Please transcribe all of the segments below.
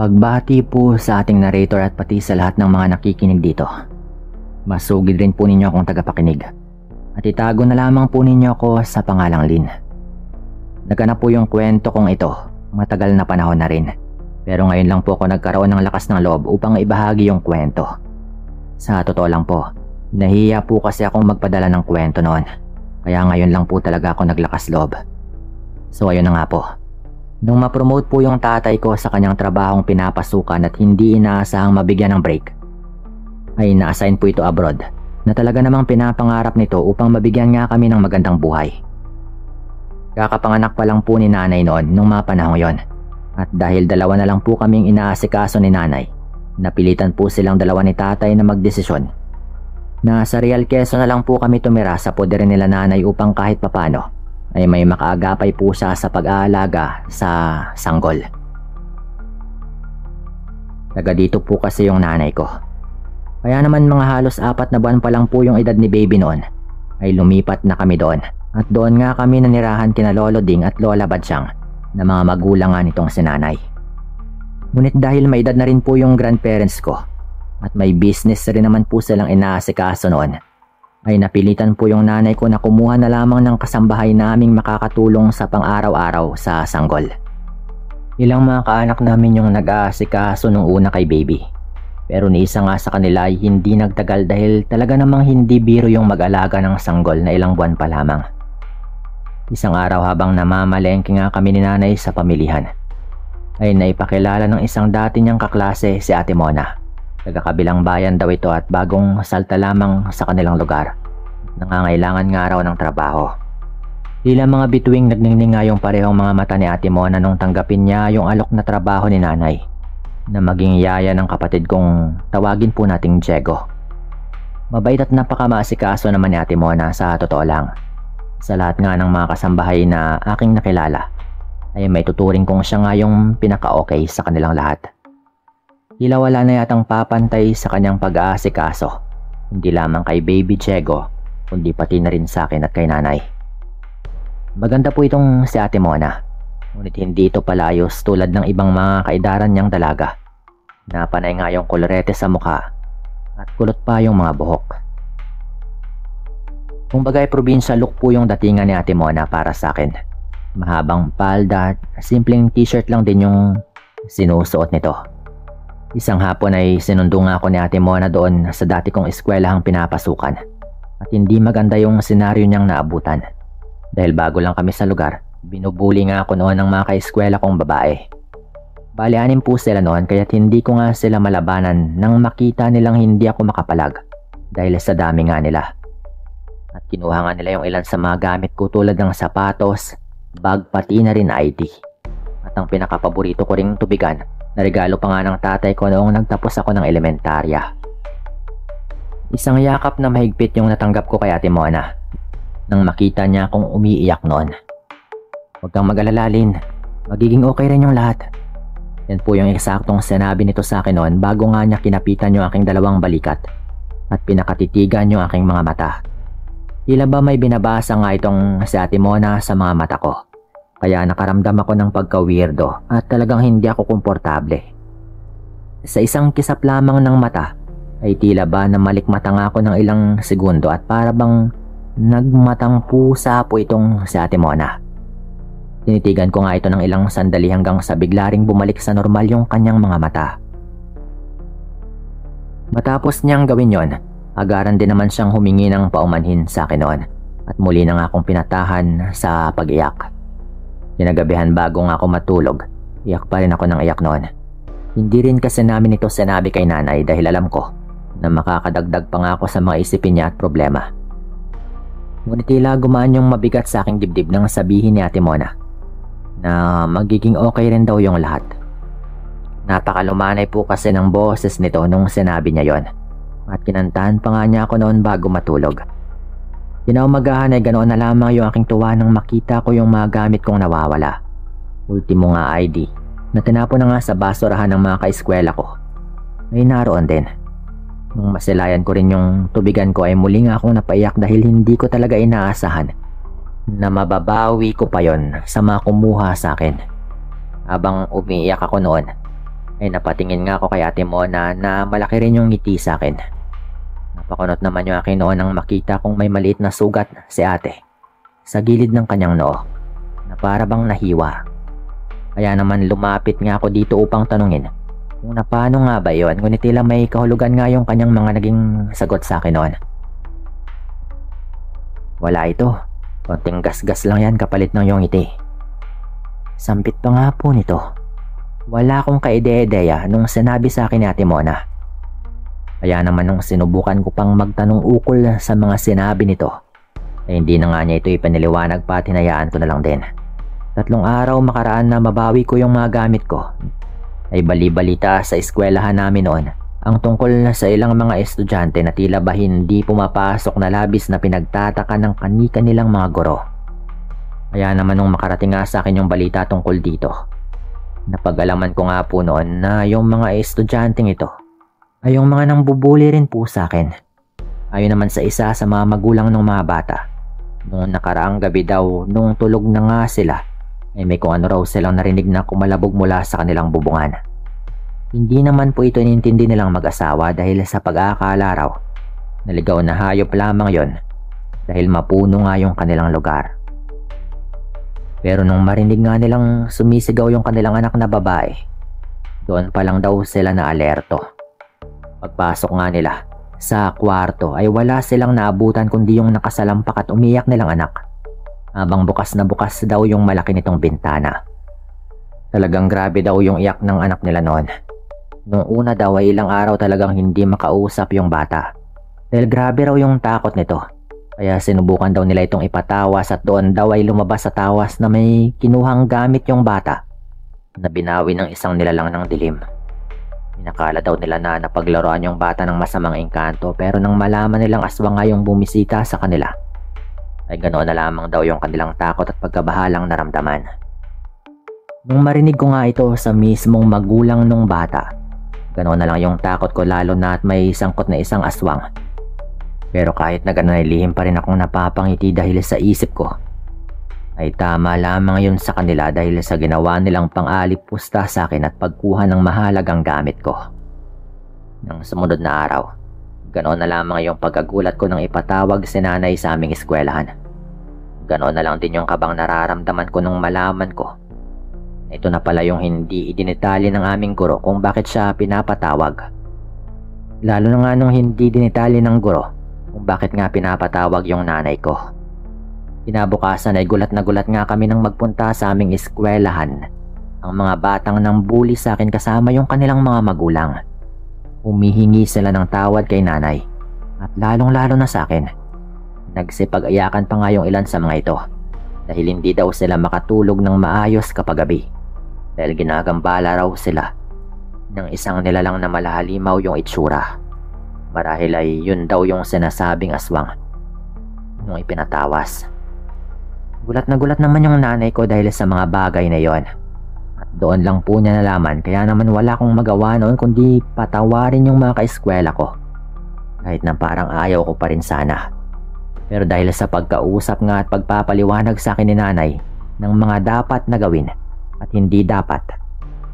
Pagbati po sa ating narrator at pati sa lahat ng mga nakikinig dito. Masugid rin po ninyo akong tagapakinig. At itago na lamang po ninyo ako sa pangalang Lynn. Naganap po yung kwento kong ito, matagal na panahon na rin. Pero ngayon lang po ako nagkaroon ng lakas ng loob upang ibahagi yung kwento. Sa totoo lang po, nahiya po kasi akong magpadala ng kwento noon. Kaya ngayon lang po talaga ako naglakas loob. So ayun na nga po. Nung ma-promote po yung tatay ko sa kanyang trabahong pinapasukan at hindi inaasahang mabigyan ng break, ay na-assign po ito abroad na talaga namang pinapangarap nito upang mabigyan nga kami ng magandang buhay. Kakapanganak pa lang po ni nanay noon nung mga panahong yon. At dahil dalawa na lang po kaming inaasikaso ni nanay, napilitan po silang dalawa ni tatay na magdesisyon na sa Real Quezon na lang po kami tumira sa poder nila nanay upang kahit papano ay may makaagapay po siya sa pag-aalaga sa sanggol. Taga dito po kasi yung nanay ko. Kaya naman mga halos 4 na buwan pa lang po yung edad ni baby noon ay lumipat na kami doon. At doon nga kami nanirahan kina Lolo Ding at Lola Badsyang na mga magulang nga nitong si nanay. Ngunit dahil may edad na rin po yung grandparents ko at may business rin naman po silang inaasikaso noon, ay napilitan po yung nanay ko na kumuha na lamang ng kasambahay naming makakatulong sa pang-araw-araw sa sanggol. Ilang mga kaanak namin yung nag-aasikaso nung una kay baby. Pero ni isa nga sa kanila ay hindi nagtagal dahil talaga namang hindi biro yung mag-alaga ng sanggol na ilang buwan pa lamang. Isang araw habang namamalengke nga kami ni nanay sa pamilihan, ay naipakilala ng isang dati niyang kaklase si Ate Mona. Taga-kabilang bayan daw ito at bagong salta lamang sa kanilang lugar. Nangangailangan nga raw ng trabaho. Tila mga bituing nagningning nga yung parehong mga mata ni Ate Mona nung tanggapin niya yung alok na trabaho ni nanay na maging yaya ng kapatid kong tawagin po nating Diego. Mabait at napakamaasikaso naman ni Ate Mona sa totoo lang. Sa lahat nga ng mga kasambahay na aking nakilala ay may tuturing kong siya nga yung pinaka-okay sa kanilang lahat. Tila wala na yatang papantay sa kanyang pag-aasikaso, hindi lamang kay baby Diego, kundi pati na rin sa akin at kay nanay. Maganda po itong si Ate Mona, ngunit hindi ito palayos tulad ng ibang mga kaidaran niyang dalaga, na panay nga yung kolorete sa mukha at kulot pa yung mga buhok. Kung bagay probinsya look po yung datingan ni Ate Mona para sa akin. Mahabang palda at simpleng t-shirt lang din yung sinusuot nito. Isang hapon ay sinundo nga ako ni Ate Mona doon sa dati kong eskwelahang pinapasukan at hindi maganda yung senaryo niyang naabutan. Dahil bago lang kami sa lugar, binubuli nga ako noon ng mga kaeskwela kong babae. Bali 6 po sila noon kaya't hindi ko nga sila malabanan nang makita nilang hindi ako makapalag dahil sa dami nga nila. At kinuha nga nila yung ilan sa mga gamit ko tulad ng sapatos, bag pati na rin ID. At ang pinakapaborito ko ring tubigan, na regalo pa nga ng tatay ko noong nagtapos ako ng elementarya. Isang yakap na mahigpit yung natanggap ko kay Ate Mona nang makita niya akong umiiyak noon. Huwag kang mag-alala, Lynn. Magiging okay rin yung lahat. Yan po yung eksaktong sinabi nito sa akin noon bago nga niya kinapitan yung aking dalawang balikat at pinakatitigan yung aking mga mata. Tila ba may binabasa nga itong si Ate Mona sa mga mata ko. Kaya nakaramdam ako ng pagka-weirdo at talagang hindi ako komportable. Sa isang kisap lamang ng mata ay tila ba na malikmata nga ako ng ilang segundo at para bang nagmatang pusa po itong si Ate Mona. Tinitigan ko nga ito ng ilang sandali hanggang sa bigla ring bumalik sa normal yung kanyang mga mata. Matapos niyang gawin yon, agaran din naman siyang humingi ng paumanhin sa akin noon at muli na nga akong pinatahan sa pag-iyak. Kinagabihan bago nga ako matulog, iyak pa rin ako ng iyak noon. Hindi rin kasi namin ito sinabi kay nanay dahil alam ko na makakadagdag pa nga ako sa mga isipin niya at problema. Ngunit tila gumaan yung mabigat sa aking dibdib nang sabihin ni Ate Mona na magiging okay rin daw yung lahat. Napakalumanay po kasi ng boses nito nung sinabi niya yon at kinantahan pa nga niya ako noon bago matulog. Kinaumagahan ay ganoon na lamang yung aking tuwa nang makita ko yung mga gamit kong nawawala. Ultimo nga ID na tinapon na nga sa basurahan ng mga kaeskwela ko ay naroon din. Nung masilayan ko rin yung tubigan ko ay muli nga akong napaiyak dahil hindi ko talaga inaasahan na mababawi ko pa yon sa mga kumuha sa akin. Habang umiiyak ako noon ay napatingin nga ako kay Ate Mona na malaki rin yung ngiti sa akin. Napakunot naman yung akin noon nang makita kong may maliit na sugat si ate sa gilid ng kanyang noo na para bang nahiwa. Kaya naman lumapit nga ako dito upang tanungin kung paano nga ba yun, ngunit tila may kahulugan nga yung kanyang mga naging sagot sa akin noon. Wala ito, konting gasgas lang yan kapalit ng yung ngiti. Sampit pa nga po nito. Wala akong kaide-ideya nung sinabi sa akin ni Ate Mona. Kaya naman nung sinubukan ko pang magtanong ukol sa mga sinabi nito, ay hindi na nga niya ito ipaniliwanag pa, tinayaan ko na lang din. 3 araw makaraan na mabawi ko yung mga gamit ko, ay bali-balita sa eskwelahan namin noon ang tungkol sa ilang mga estudyante na tila ba hindi pumapasok na labis na pinagtataka ng kani-kanilang mga guro. Kaya naman nung makarating nga sa akin yung balita tungkol dito, napag-alaman ko nga po noon na yung mga estudyanteng ito ay yung mga nangbubuli rin po sa akin. Ayon naman sa isa sa mga magulang ng mga bata, noong nakaraang gabi daw nung tulog na nga sila, ay may kung ano raw silang narinig na kumalabog mula sa kanilang bubungan. Hindi naman po ito inintindi nilang mag-asawa dahil sa pag-aakala raw naligaw na hayop lamang yon dahil mapuno nga yung kanilang lugar. Pero nung marinig nga nilang sumisigaw yung kanilang anak na babae, doon pa lang daw sila na alerto. Pagpasok nga nila sa kwarto ay wala silang naabutan kundi yung nakasalampak at umiyak nilang anak. Habang bukas na bukas daw yung malaki nitong bintana. Talagang grabe daw yung iyak ng anak nila noon. Noong una daw ay ilang araw talagang hindi makausap yung bata. Dahil grabe raw yung takot nito. Kaya sinubukan daw nila itong ipatawas at doon daw ay lumabas sa tawas na may kinuhang gamit yung bata na binawi ng isang nilalang ng dilim. Inakala daw nila na napaglaruan yung bata ng masamang engkanto, pero nang malaman nilang aswang nga yung bumisita sa kanila, ay ganoon na lamang daw yung kanilang takot at pagkabahalang naramdaman. Nung marinig ko nga ito sa mismong magulang ng bata, ganoon na lang yung takot ko, lalo na at may sangkot na isang aswang. Pero kahit na ganoon ay lihim pa rin akong napapangiti dahil sa isip ko ay tama lamang yun sa kanila dahil sa ginawa nilang pang-alipusta sa akin at pagkuha ng mahalagang gamit ko. Nang sumunod na araw, ganoon na lamang yung pagkagulat ko nang ipatawag si nanay sa aming eskwelahan. Ganoon na lang din yung kabang nararamdaman ko nung malaman ko. Ito na pala yung hindi idinitali ng aming guro kung bakit siya pinapatawag. Lalo na nga nung hindi dinitali ng guro kung bakit nga pinapatawag yung nanay ko. Kinabukasan ay gulat na gulat nga kami nang magpunta sa aming eskwelahan. Ang mga batang nang bully sa akin kasama yung kanilang mga magulang. Humihingi sila ng tawad kay nanay at lalong-lalo na sa akin. Nagsipag-ayakan pa nga yung ilan sa mga ito dahil hindi daw sila makatulog ng maayos kapag gabi dahil ginagambala raw sila ng isang nilalang na malahalimaw yung itsura. Marahil ay yun daw yung sinasabing aswang nung ipinatawas. Gulat na gulat naman yung nanay ko dahil sa mga bagay na yon. At doon lang po niya nalaman, kaya naman wala akong magawa noon kundi patawarin yung mga kaeskwela ko. Kahit na parang ayaw ko pa rin sana. Pero dahil sa pagkausap nga at pagpapaliwanag sa akin ni nanay ng mga dapat na gawin at hindi dapat,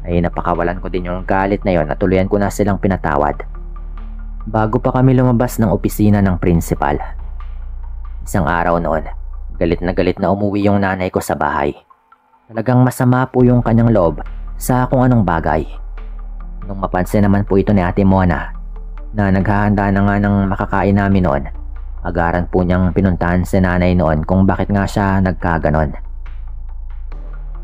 ay napakawalan ko din yung galit na yon at tuluyan ko na silang pinatawad. Bago pa kami lumabas ng opisina ng principal. Isang araw noon, galit na umuwi yung nanay ko sa bahay. Talagang masama po yung kanyang loob sa kung anong bagay. Nung mapansin naman po ito ni Ate Mona na naghahanda na nga ng makakain namin noon, agaran po niyang pinuntahan si nanay noon kung bakit nga siya nagkaganon.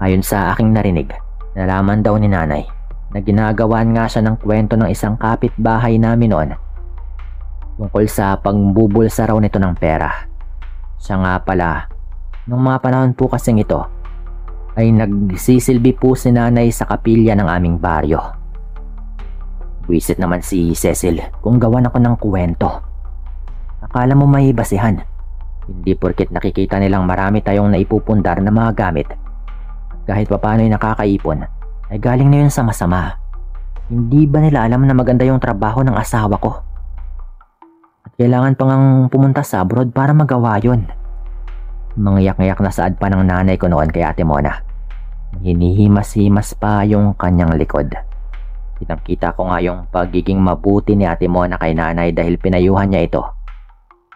Ayon sa aking narinig, nalaman daw ni nanay na ginagawan nga siya ng kwento ng isang kapitbahay namin noon tungkol sa pagbubulsa raw nito ng pera. Siya nga pala, nung mga panahon po kasing ito, ay nagsisilbi po si nanay sa kapilya ng aming baryo. Buwisit naman si Cecil kung gawan ako ng kwento. Akala mo may basihan. Hindi porket nakikita nilang marami tayong naipupundar na mga gamit at kahit papano'y nakakaipon, ay galing na yun sa masama. Hindi ba nila alam na maganda yung trabaho ng asawa ko? At kailangan pa ngang pumunta sa abroad para magawa yun. Mangyak-ngyak na saad pa ng nanay ko noon kay Ate Mona. Hinihimas-himas pa yung kanyang likod. Kitang-kita ko nga yung pagiging mabuti ni Ate Mona kay nanay dahil pinayuhan niya ito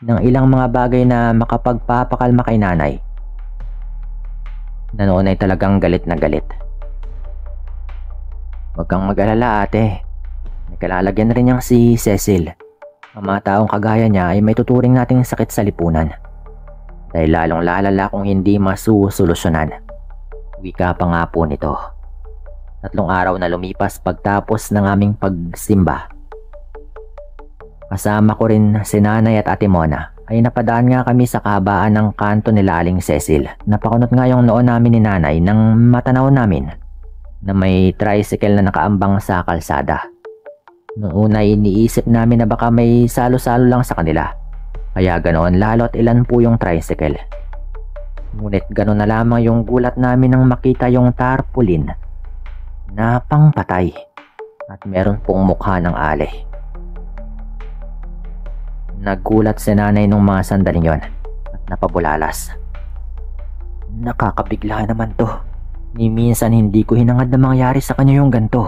ng ilang mga bagay na makapagpapakalma kay nanay. Na noon ay talagang galit na galit. Huwag kang mag-alala ate. May kalalagyan rin niyang si Cecil. Ang mga taong kagaya niya ay may tuturing nating sakit sa lipunan. Dahil lalong lalala kung hindi masusolusyonan. Wika pa nga po nito. 3 araw na lumipas pagtapos ng aming pagsimba. Kasama ko rin si nanay at Ate Mona ay napadaan nga kami sa kahabaan ng kanto nila Aling Cecil. Napakunot nga yung noon namin ni nanay nang matanaw namin na may tricycle na nakaambang sa kalsada. Noong una iniisip namin na baka may salo-salo lang sa kanila. Kaya ganoon lalo't ilan po yung tricycle. Ngunit ganoon na lamang yung gulat namin nang makita yung tarpaulin na pangpatay at meron pong mukha ng ale. Naggulat si nanay nung mga sandaling yon at napabulalas. Nakakabigla naman to. Ni minsan hindi ko hinangad na mangyari sa kanya yung ganto.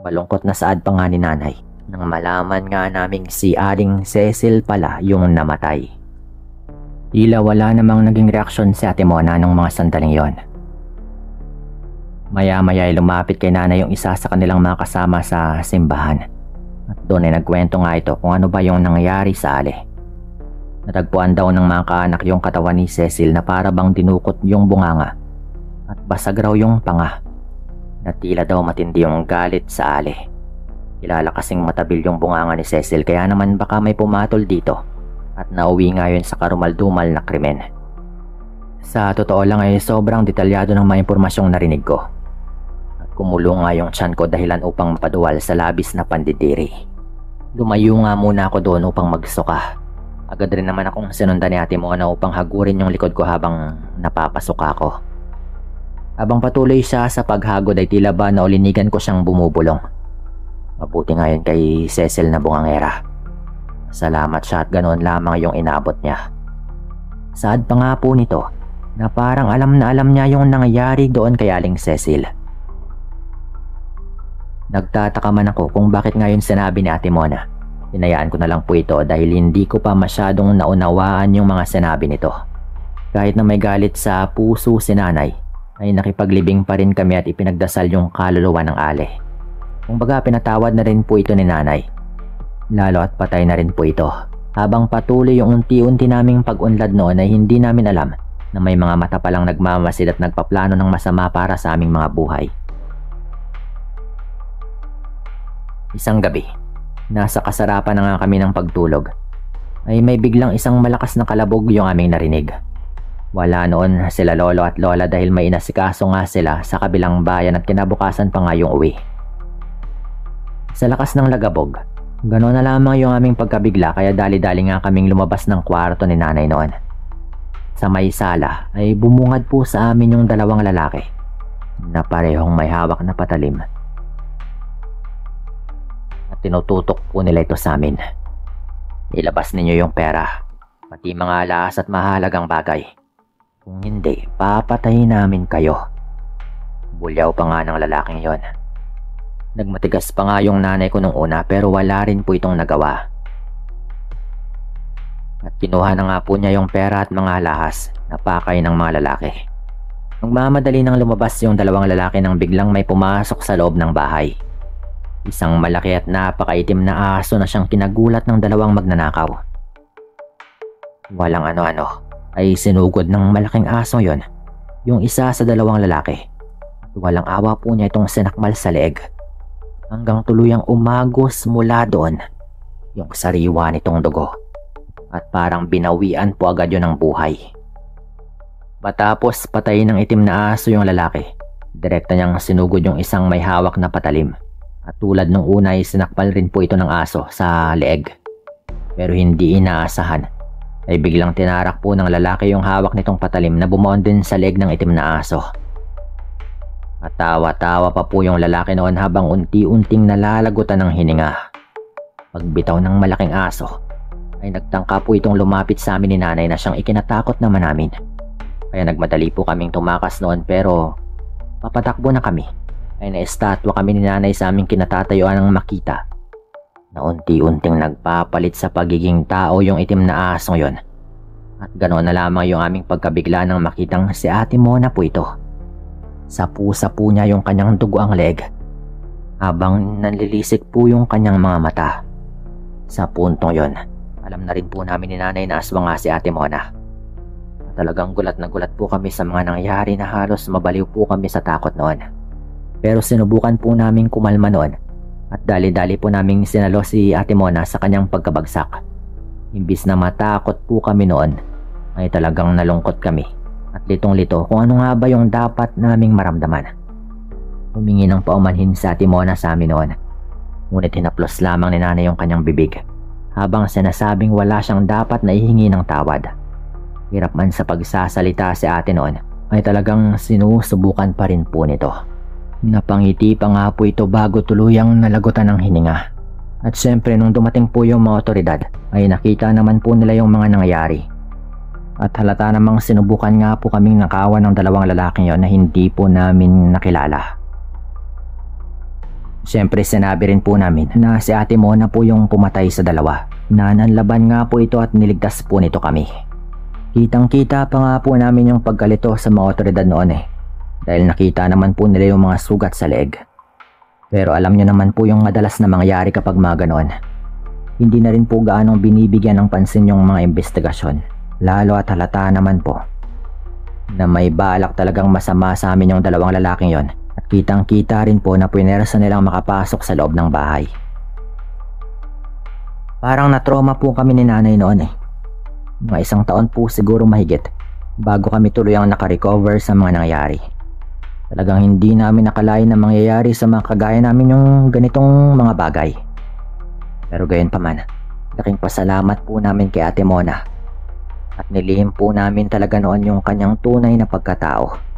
Malungkot na saad pa nga ni nanay nang malaman nga naming si Aling Cecil pala yung namatay. Tila wala namang naging reaksyon si Ate Mona nung mga sandaling yon. Maya-maya ay lumapit kay nanay yung isa sa kanilang mga kasama sa simbahan. At doon ay nagkwento nga ito kung ano ba yung nangyari sa ale. Natagpuan daw ng mga kaanak yung katawan ni Cecil na para bang dinukot yung bunganga at basag raw yung panga. Na tila daw matindi yung galit sa ale. Kilala kasing matabil yung bunganga ni Cecil kaya naman baka may pumatol dito at nauwi nga yun sa karumal-dumal na krimen. Sa totoo lang ay sobrang detalyado ng mga impormasyong narinig ko. At kumulong nga yung tiyan ko dahilan upang mapaduwal sa labis na pandidiri. Lumayo nga muna ako doon upang magsuka. Agad rin naman akong sinundan ni Ate Mona upang hagurin yung likod ko habang napapasuka ako. Habang patuloy siya sa paghagod ay tila ba naulinigan ko siyang bumubulong. Mabuti nga yun kay Cecil na bungangera. Salamat siya at ganoon lamang yung inabot niya. Saad pa nga po nito na parang alam na alam niya yung nangyayari doon kay Aling Cecil. Nagtataka man ako kung bakit ngayon sinabi ni Ate Mona. Hinayaan ko na lang po ito dahil hindi ko pa masyadong naunawaan yung mga sinabi nito. Kahit na may galit sa puso si nanay, ay nakipaglibing pa rin kami at ipinagdasal yung kaluluwa ng ale. Kumbaga pinatawad na rin po ito ni nanay. Lalo at patay na rin po ito. Habang patuloy yung unti-unti naming pag-unlad noon ay hindi namin alam na may mga mata palang nagmamasid at nagpaplano ng masama para sa aming mga buhay. Isang gabi, nasa kasarapan na nga kami ng pagtulog, ay may biglang isang malakas na kalabog yung aming narinig. Wala noon sila lolo at lola dahil may inasikaso nga sila sa kabilang bayan at kinabukasan pa nga yung uwi. Sa lakas ng lagabog, gano'n na lamang yung aming pagkabigla kaya dali-dali nga kaming lumabas ng kwarto ni nanay noon. Sa may sala ay bumungad po sa amin yung 2 lalaki na parehong may hawak na patalim. At tinututok po nila ito sa amin. Ilabas ninyo yung pera, pati mga alahas at mahalagang bagay. Kung hindi, papatayin namin kayo. Bulyaw pa nga ng lalaking yon. Nagmatigas pa nga yung nanay ko nung una pero wala rin po itong nagawa. At kinuha na nga po niya yung pera at mga alahas na pakay ng mga lalaki. Nagmamadali nang lumabas yung 2 lalaki nang biglang may pumasok sa loob ng bahay. Isang malaki at napakaitim na aso na siyang kinagulat ng 2 magnanakaw. Walang ano-ano ay sinugod ng malaking aso yon yung isa sa 2 lalaki. At walang awa po niya itong sinakmal sa leeg. Hanggang tuluyang umagos mula doon yung sariwa nitong dugo at parang binawian po agad yun ng buhay. Matapos patayin ng itim na aso yung lalaki, direkta niyang sinugod yung isang may hawak na patalim at tulad nung una ay sinakpal rin po ito ng aso sa leeg. Pero hindi inaasahan ay biglang tinarak po ng lalaki yung hawak nitong patalim na bumaon din sa leeg ng itim na aso. At tawa-tawa pa po yung lalaki noon habang unti-unting nalalagutan ng hininga. Pagbitaw ng malaking aso, ay nagtangka po itong lumapit sa amin ni nanay na siyang ikinatakot naman namin. Kaya nagmadali po kaming tumakas noon pero papatakbo na kami ay naestatwa kami ni nanay sa aming kinatatayuan ng makita na unti-unting nagpapalit sa pagiging tao yung itim na asong yon. At ganoon na lamang yung aming pagkabigla nang makitang si Ate Mona po ito. Sa pusa po niya yung kanyang dugoang leg habang nanlilisik po yung kanyang mga mata. Sa puntong yon, alam na rin po namin ni nanay na aswang nga si Ate Mona. Talagang gulat na gulat po kami sa mga nangyari na halos mabaliw po kami sa takot noon. Pero sinubukan po namin kumalma noon at dali-dali po naming sinalo si Ate Mona sa kanyang pagkabagsak. Imbis na matakot po kami noon, ay talagang nalungkot kami at litong-lito kung ano nga ba yung dapat naming maramdaman. Humingi ng paumanhin si Ate Mona sa amin noon. Ngunit hinaplos lamang ni nanay yung kanyang bibig habang sinasabing wala siyang dapat na ihingi ng tawad. Hirap man sa pagsasalita si ate noon, ay talagang sinusubukan pa rin po nito. Napangiti pa nga po ito bago tuluyang nalagutan ng hininga. At syempre nung dumating po yung mga otoridad, ay nakita naman po nila yung mga nangyayari. At halata namang sinubukan nga po kaming nakawan ng dalawang lalaking yon na hindi po namin nakilala. Syempre sinabi rin po namin na si Ate Mona po yung pumatay sa dalawa, na nanlaban nga po ito at niligtas po nito kami. Kitang-kita pa nga po namin yung pagkalito sa mga otoridad noon dahil nakita naman po nila yung mga sugat sa leeg. Pero alam nyo naman po yung madalas na mangyari kapag mga ganon. Hindi na rin po gaanong binibigyan ng pansin yung mga investigasyon, lalo at halata naman po na may balak talagang masama sa amin yung dalawang lalaking yon at kitang-kita rin po na punersa nilang makapasok sa loob ng bahay. Parang na-trauma po kami ni nanay noon Mga 1 taon po siguro mahigit bago kami tuluyang nakarecover sa mga nangyari. Talagang hindi namin nakalain na mangyayari sa mga kagaya namin yung ganitong mga bagay. Pero gayon pa man, laking pasalamat po namin kay Ate Mona at nilihim po namin talaga noon yung kanyang tunay na pagkatao.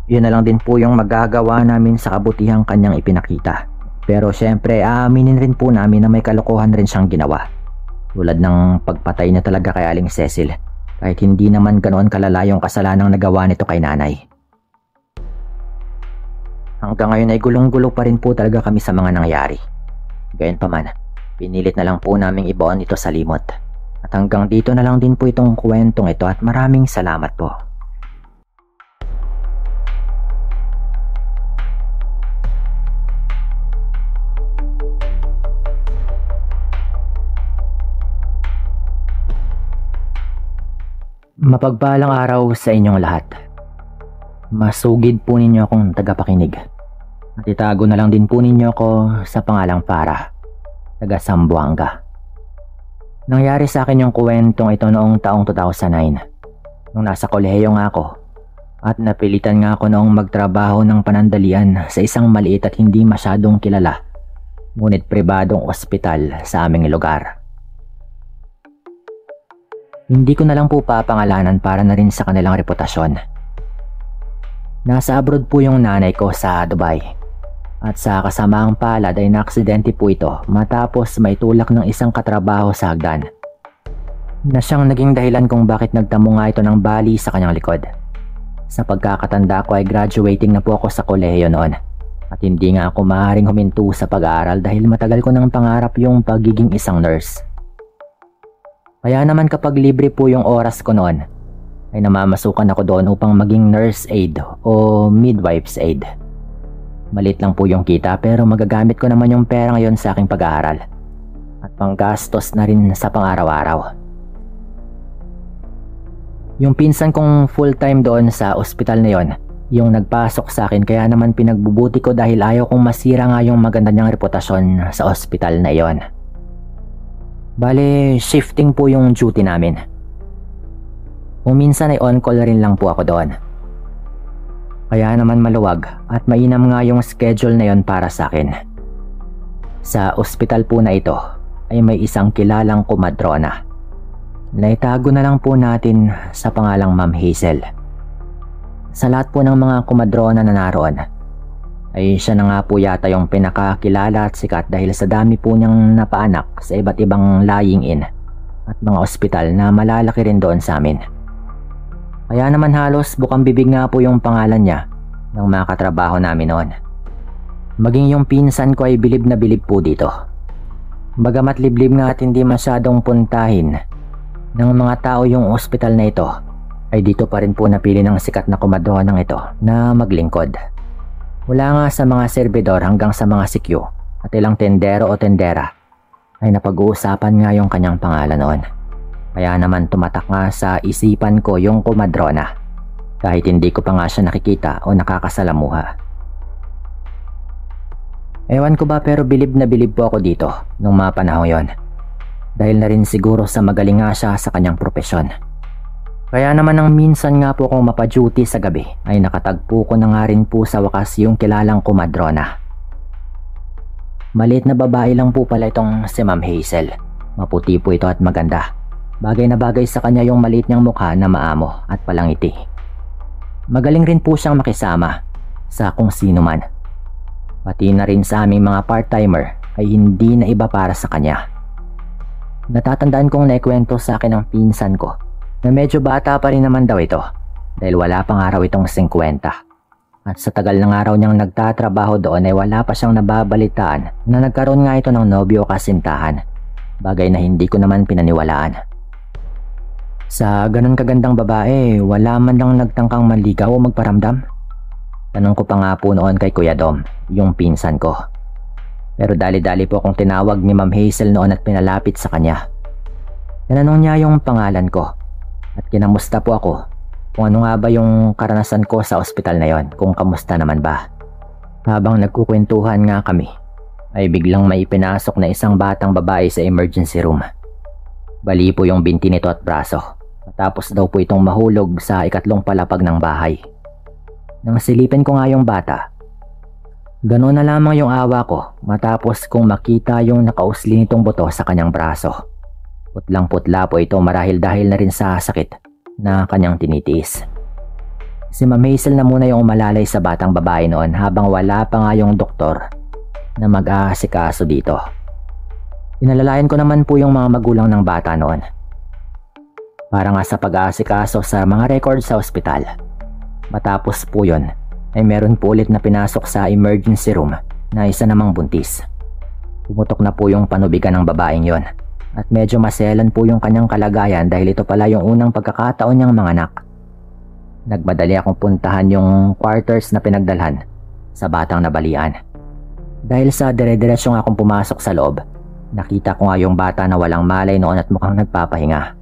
Yun na lang din po yung magagawa namin sa kabutihang kanyang ipinakita. Pero syempre aaminin rin po namin na may kalokohan rin siyang ginawa. Tulad ng pagpatay na talaga kay Aling Cecil, kahit hindi naman ganoon kalala yung kasalanang nagawa nito kay nanay. Hanggang ngayon ay gulong-gulo pa rin po talaga kami sa mga nangyari. Gayon pa man, pinilit na lang po naming ibaon ito sa limot. At hanggang dito na lang din po itong kwentong ito at maraming salamat po. Mapagpalang araw sa inyong lahat. Masugid po ninyo akong tagapakinig. At itago na lang din po ninyo ako sa pangalang Para, taga Zamboanga. Nangyari sa akin yung kwentong ito noong taong 2009. Nung nasa kolehiyo nga ako at napilitan nga ako noong magtrabaho ng panandalian sa isang maliit at hindi masyadong kilala ngunit pribadong ospital sa aming lugar. Hindi ko na lang po papangalanan para na rin sa kanilang reputasyon. Nasa abroad po yung nanay ko sa Dubai. At sa kasamaang palad ay naaksidente po ito matapos may tulak ng isang katrabaho sa hagdan. Na siyang naging dahilan kung bakit nagtamo nga ito ng bali sa kanyang likod. Sa pagkakatanda ko ay graduating na po ako sa kolehiyo noon. At hindi nga ako maaaring huminto sa pag-aaral dahil matagal ko nang pangarap yung pagiging isang nurse. Kaya naman kapag libre po yung oras ko noon, ay namamasukan ako doon upang maging nurse aide o midwife's aide. Malit lang po yung kita pero magagamit ko naman yung pera ngayon sa aking pag-aaral at panggastos na rin sa pang-araw-araw. Yung pinsan kong full-time doon sa ospital na yon, yung nagpasok sa akin kaya naman pinagbubuti ko dahil ayaw kong masira nga yung maganda niyang reputasyon sa ospital na yon. Bale, shifting po yung duty namin. Kung minsan ay on-call rin lang po ako doon. Kaya naman maluwag at mainam nga yung schedule na yon para sa akin. Sa ospital po na ito ay may isang kilalang kumadrona. Naitago na lang po natin sa pangalang Ma'am Hazel. Sa lahat po ng mga kumadrona na naroon, ay siya na nga po yata yung pinakakilala at sikat dahil sa dami po niyang napaanak sa iba't ibang lying-in at mga ospital na malalaki rin doon sa amin. Kaya naman halos bukang bibig nga po yung pangalan niya ng mga katrabaho namin noon. Maging yung pinsan ko ay bilib na bilib po dito. Bagamat liblib nga at hindi masyadong puntahin ng mga tao yung ospital na ito, ay dito pa rin po napili ng sikat na kumadronang ito na maglingkod. Mula nga sa mga serbidor hanggang sa mga sikyo at ilang tendero o tendera ay napag-uusapan nga yung kanyang pangalan noon. Kaya naman tumatak nga sa isipan ko yung kumadrona kahit hindi ko pa nga siya nakikita o nakakasalamuha. Ewan ko ba pero bilib na bilib po ako dito nung mga panahong yon. Dahil na rin siguro sa magaling nga siya sa kanyang propesyon. Kaya naman nang minsan nga po kung mapaduty sa gabi ay nakatagpo ko na nga rin po sa wakas yung kilalang kumadrona. Maliit na babae lang po pala itong si Ma'am Hazel. Maputi po ito at maganda. Bagay na bagay sa kanya yung maliit niyang mukha na maamo at palangiti. Magaling rin po siyang makisama sa kung sino man. Pati na rin sa aming mga part-timer ay hindi na iba para sa kanya. Natatandaan kong naikwento sa akin ng pinsan ko na medyo bata pa rin naman daw ito dahil wala pang araw itong 50. At sa tagal ng araw niyang nagtatrabaho doon ay wala pa siyang nababalitaan na nagkaroon nga ito ng nobyo o kasintahan. Bagay na hindi ko naman pinaniwalaan. Sa ganun kagandang babae, wala man lang nagtangkang manligaw o magparamdam? Tanong ko pa nga po noon kay Kuya Dom, yung pinsan ko. Pero dali-dali po akong tinawag ni Ma'am Hazel noon at pinalapit sa kanya. Tinanong niya yung pangalan ko at kinamusta po ako kung ano nga ba yung karanasan ko sa ospital na yon, kung kamusta naman ba. Habang nagkukwentuhan nga kami, ay biglang may ipinasok na isang batang babae sa emergency room. Bali po yung binti nito at braso, matapos daw po itong mahulog sa ikatlong palapag ng bahay. Nang silipin ko nga yung bata, ganoon na lamang yung awa ko matapos kong makita yung nakausli nitong buto sa kanyang braso. Putlang-putla po ito marahil dahil na rin sa sakit na kanyang tinitiis. Si Ma'am Hazel na muna yung umalalay sa batang babae noon habang wala pa nga yung doktor na mag-aasikaso dito. Inalalayan ko naman po yung mga magulang ng bata noon. Para nga sa pag-aasikaso sa mga record sa ospital. Matapos po yun, ay meron po ulit na pinasok sa emergency room na isa namang buntis. Pumutok na po yung panubigan ng babaeng yon at medyo maselan po yung kanyang kalagayan dahil ito pala yung unang pagkakataon niyang manganak. Nagmadali akong puntahan yung quarters na pinagdalhan sa batang nabalian. Dahil sa dire-diretsyo nga akong pumasok sa loob, nakita ko nga yung bata na walang malay noon at mukhang nagpapahinga.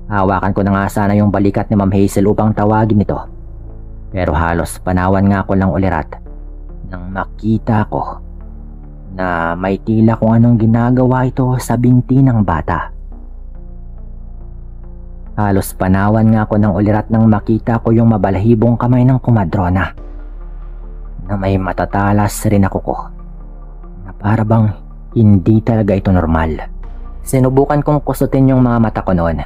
Hawakan ko na nga sana yung balikat ni Ma'am Hazel upang tawagin ito. Pero halos panawan nga ako lang ulirat nang makita ko na may tila kung anong ginagawa ito sa binti ng bata. Halos panawan nga ako ng ulirat nang makita ko yung mabalahibong kamay ng kumadrona na may matatalas rin ako ko na para bang hindi talaga ito normal. Sinubukan kong kusutin yung mga mata ko noon,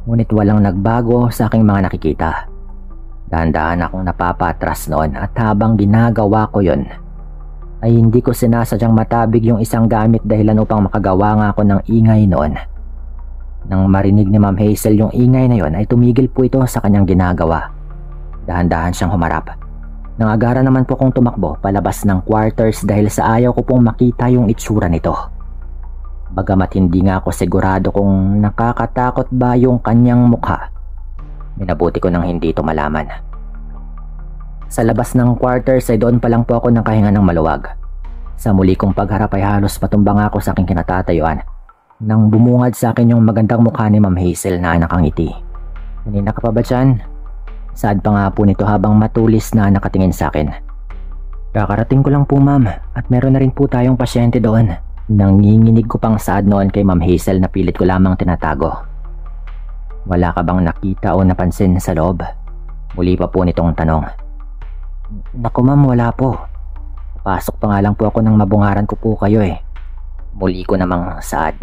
ngunit walang nagbago sa aking mga nakikita. Dahan-dahan akong napapatras noon at habang ginagawa ko yon ay hindi ko sinasadyang matabig yung isang gamit dahilan upang makagawa nga ako ng ingay noon. Nang marinig ni Ma'am Hazel yung ingay na yon ay tumigil po ito sa kanyang ginagawa. Dahan-dahan siyang humarap. Nangagara naman po kong tumakbo palabas ng quarters dahil sa ayaw ko pong makita yung itsura nito. Bagamat hindi nga ako sigurado kung nakakatakot ba yung kanyang mukha, minabuti ko nang hindi ito malaman. Sa labas ng quarters ay doon pa lang po ako nakahinga ng maluwag. Sa muli kong pagharap ay halos matumbang ako sa aking kinatatayuan nang bumungad sa akin yung magandang mukha ni Ma'am Hazel na nakangiti. Kanina ka pa ba dyan? Saad pa nga po nito habang matulis na nakatingin sa akin. Kakarating ko lang po ma'am at meron na rin po tayong pasyente doon. Nanginginig ko pang saad noon kay Ma'am Hazel na pilit ko lamang tinatago. Wala ka bang nakita o napansin sa loob? Muli pa po nitong tanong. Naku ma'am, wala po. Pasok pa nga lang po ako nang mabungaran ko po kayo eh. Muli ko namang saad.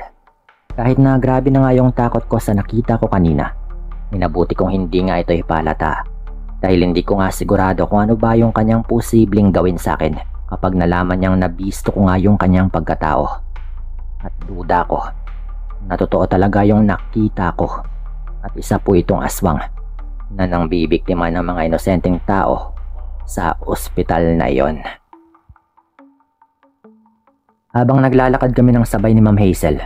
Kahit na grabe na nga yung takot ko sa nakita ko kanina, minabuti kong hindi nga ito ipalata. Dahil hindi ko nga sigurado kung ano ba yung kanyang posibleng gawin sa akin kapag nalaman niyang nabisto ko nga yung kanyang pagkatao. At duda ko na totoo talaga yung nakita ko. At isa po itong aswang na nang bibiktima ng mga inosenteng tao sa ospital na yon. Habang naglalakad kami ng sabay ni Ma'am Hazel,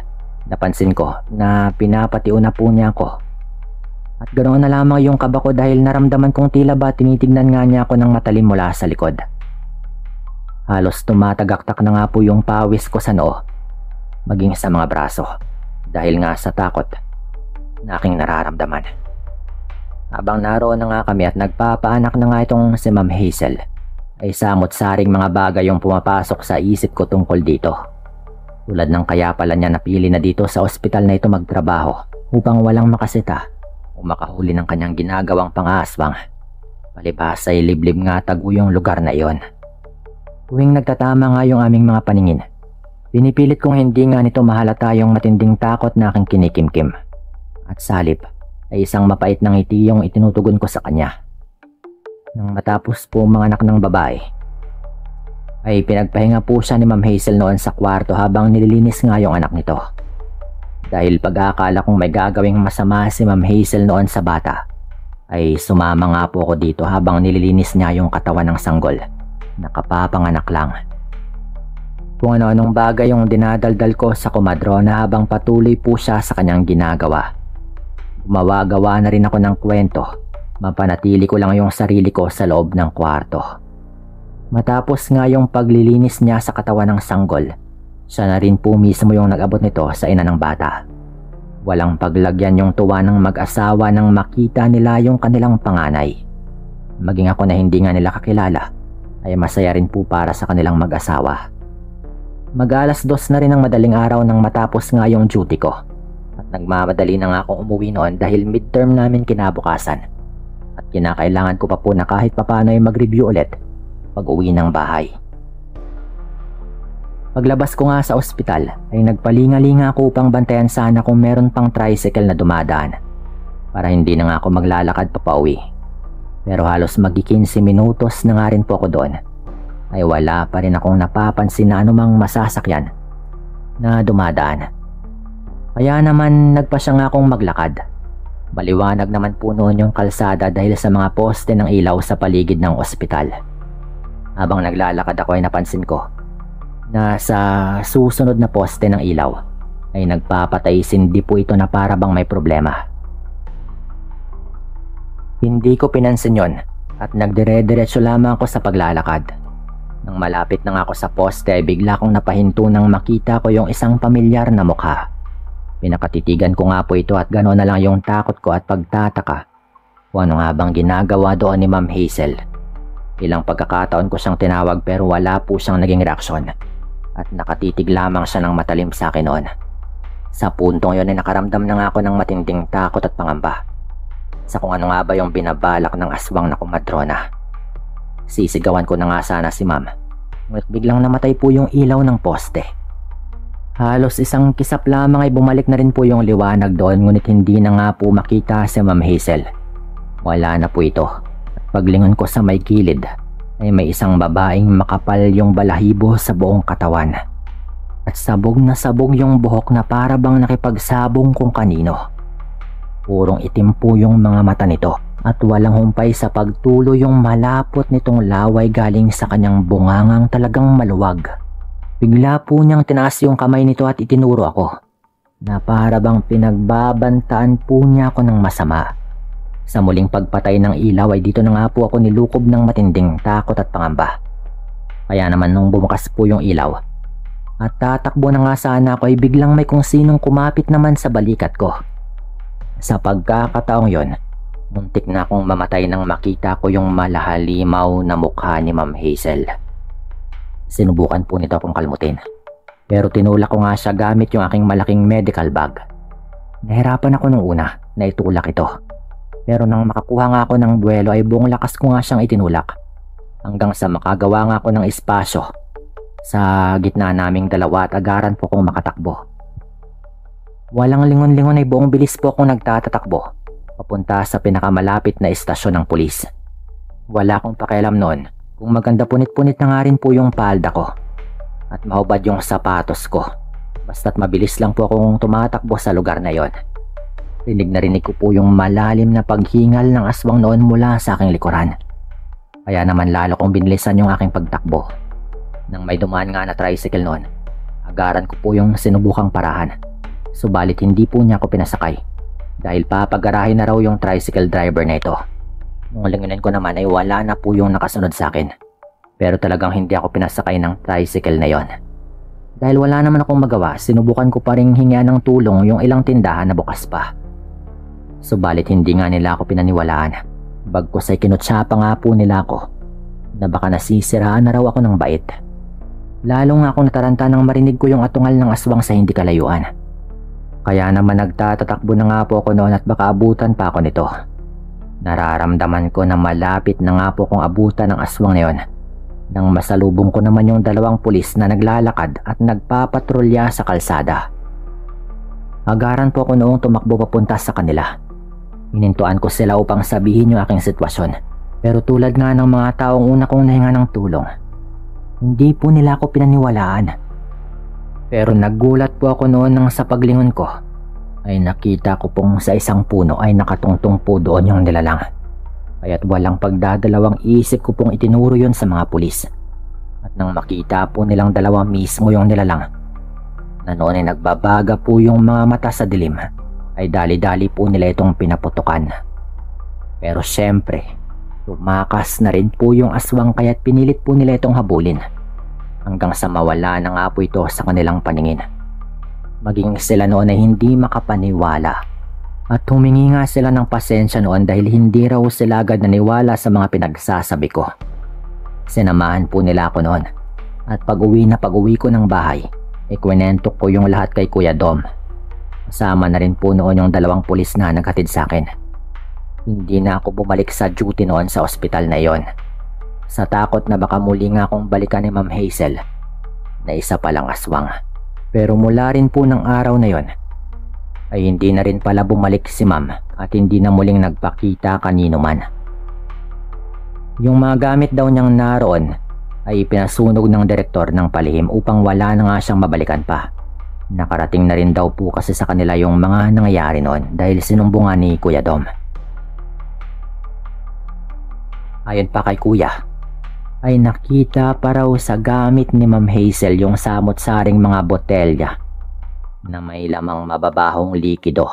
napansin ko na pinapatiuna na po niya ako. At ganoon na lamang yung kaba ko dahil naramdaman kong tila ba tinitignan nga niya ako ng matalim mula sa likod. Halos tumatagaktak na nga po yung pawis ko sa noo, maging sa mga braso, dahil nga sa takot na aking nararamdaman. Habang naroon na nga kami at nagpapaanak na nga itong si Ma'am Hazel, ay samot-saring mga bagay yung pumapasok sa isip ko tungkol dito. Tulad ng kaya pala niya napili na dito sa ospital na ito magtrabaho upang walang makasita o makahuli ng kanyang ginagawang pang-aaswang. Palibhas ay liblib nga tagu yung lugar na iyon. Tuwing nagtatama nga yung aming mga paningin, pinipilit kong hindi nga nito mahalata yung matinding takot na aking kinikimkim. At salip ay isang mapait na ngiti yung itinutugon ko sa kanya. Nang matapos po mga anak ng babae, ay pinagpahinga po siya ni Ma'am Hazel noon sa kwarto habang nililinis nga yung anak nito. Dahil pag-aakala kong may gagawing masama si Ma'am Hazel noon sa bata, ay sumama nga po ako dito habang nililinis niya yung katawan ng sanggol. Nakapapanganak lang. Kung ano-anong bagay yung dinadaldal ko sa komadrona habang patuloy po siya sa kanyang ginagawa. Gumawa-gawa na rin ako ng kwento. Mapanatili ko lang yung sarili ko sa loob ng kwarto. Matapos nga yung paglilinis niya sa katawan ng sanggol, siya na rin po mismo yung nag-abot nito sa ina ng bata. Walang paglagyan yung tuwa ng mag-asawa nang makita nila yung kanilang panganay. Maging ako na hindi nga nila kakilala, ay masaya rin po para sa kanilang mag-asawa. Mag-alas 2 na rin ng madaling araw nang matapos nga yung duty ko. At nagmamadali na nga akong umuwi noon dahil midterm namin kinabukasan. At kinakailangan ko pa po na kahit papano ay mag-review ulit pag-uwi ng bahay. Paglabas ko nga sa ospital ay nagpalingalinga ako upang bantayan sana kung meron pang tricycle na dumadaan para hindi na nga ako maglalakad papauwi. Pero halos mag-15 minutos na nga rin po ako doon ay wala pa rin akong napapansin na anumang masasakyan na dumadaan. Kaya naman nagpa siya nga akong maglakad. Maliwanag naman po noon yung kalsada dahil sa mga poste ng ilaw sa paligid ng ospital. Habang naglalakad ako ay napansin ko na sa susunod na poste ng ilaw ay nagpapatay sindi po ito na para bang may problema. Hindi ko pinansin yon at nagdire-diretso lamang ako sa paglalakad. Nang malapit na nga ako sa poste ay bigla kong napahinto nang makita ko yung isang pamilyar na mukha. Pinakatitigan ko nga po ito at gano'n na lang yung takot ko at pagtataka kung ano nga bang ginagawa doon ni Ma'am Hazel. Ilang pagkakataon ko siyang tinawag pero wala po siyang naging reaksyon at nakatitig lamang siya ng matalim sa akin noon. Sa puntong yun ay nakaramdam na nga ako ng matinding takot at pangamba sa kung ano nga ba yung binabalak ng aswang na komadrona. Sisigawan ko na nga sana si Ma'am, ngunit biglang namatay po yung ilaw ng poste. Halos isang kisap lamang ay bumalik na rin po yung liwanag doon ngunit hindi na nga po makita si Ma'am Hazel. Wala na po ito. At paglingon ko sa may gilid ay may isang babaeng makapal yung balahibo sa buong katawan. At sabog na sabog yung buhok na para bang nakipagsabong kung kanino. Purong itim po yung mga mata nito at walang humpay sa pagtulo yung malapot nitong laway galing sa kanyang bungangang talagang maluwag. Bigla po niyang tinaas yung kamay nito at itinuro ako na para bang pinagbabantaan po niya ako ng masama. Sa muling pagpatay ng ilaw ay dito na nga po ako nilukob ng matinding takot at pangamba. Kaya naman nung bumukas po yung ilaw at tatakbo na nga sana ako ay biglang may kung sinong kumapit naman sa balikat ko. Sa pagkakataong yon, muntik na akong mamatay nang makita ko yung malahalimaw na mukha ni Ma'am Hazel. Sinubukan po nito akong kalmutin, pero tinulak ko nga siya gamit yung aking malaking medical bag. Nahirapan ako nung una na itulak ito, pero nang makakuha nga ako ng buwelo ay buong lakas ko nga siyang itinulak hanggang sa makagawa nga ako ng espasyo sa gitna naming dalawa at agaran po kong makatakbo. Walang lingon-lingon ay buong bilis po akong nagtatatakbo papunta sa pinakamalapit na istasyon ng pulis. Wala akong pakialam noon kung maganda punit-punit na nga rin po yung palda ko at mahubad yung sapatos ko. Basta't mabilis lang po akong tumatakbo sa lugar na yon. Rinig na rinig ko po yung malalim na paghingal ng aswang noon mula sa aking likuran. Kaya naman lalo kong binilisan yung aking pagtakbo. Nang may dumaan nga na tricycle noon, Agaran ko po yung sinubukang parahan. Subalit hindi po niya ako pinasakay dahil papagarahin na raw yung tricycle driver na ito. Nung lingunin ko naman ay wala na po yung nakasunod sa akin. Pero talagang hindi ako pinasakay ng tricycle na yon. Dahil wala naman akong magawa, sinubukan ko pa rin hingian ng tulong yung ilang tindahan na bukas pa. Subalit hindi nga nila ako pinaniwalaan. Bagkus ay kinutsyapa nga po nila ako na baka nasisiraan na raw ako ng bait. Lalo nga akong nataranta nang marinig ko yung atungal ng aswang sa hindi kalayuan. Kaya naman nagtatatakbo na nga po ako noon at baka abutan pa ako nito. Nararamdaman ko na malapit na nga po kong abutan ng aswang na yon nang masalubong ko naman yung dalawang pulis na naglalakad at nagpapatrolya sa kalsada. Agaran po ako noong tumakbo papunta sa kanila. Hinintuan ko sila upang sabihin yung aking sitwasyon. Pero tulad nga ng mga taong una kong nahinga ng tulong, hindi po nila ako pinaniwalaan. Pero naggulat po ako noon nang sa paglingon ko ay nakita ko pong sa isang puno ay nakatungtong po doon yung nilalang. Kaya't walang pagdadalawang isip ko pong itinuro yon sa mga pulis. At nang makita po nilang dalawa mismo yung nilalang, na noon ay nagbabaga po yung mga mata sa dilim, ay dali-dali po nila itong pinaputukan. Pero syempre, tumakas na rin po yung aswang kaya't pinilit po nila itong habulin. Hanggang sa mawala na nga po ito sa kanilang paningin. Maging sila noon ay hindi makapaniwala. At humingi nga sila ng pasensya noon dahil hindi raw sila agad naniwala sa mga pinagsasabi ko. Sinamahan po nila ako noon. At pag-uwi ko ng bahay, ikwinento ko yung lahat kay Kuya Dom. Kasama na rin po noon yung dalawang pulis na naghatid sa akin. Hindi na ako bumalik sa duty noon sa ospital na yon. Sa takot na baka muli nga akong balikan ni Ma'am Hazel na isa palang aswang. Pero mula rin po ng araw na yon ay hindi na rin pala bumalik si Ma'am at hindi na muling nagpakita kanino man. Yung mga gamit daw niyang naroon ay pinasunog ng direktor ng palihim upang wala na nga siyang mabalikan pa. Nakarating na rin daw po kasi sa kanila yung mga nangyayari noon dahil sinumbungan ni Kuya Dom. Ayon pa kay Kuya, ay nakita pa raw sa gamit ni Ma'am Hazel yung samot-saring mga botelya na may lamang mababahong likido.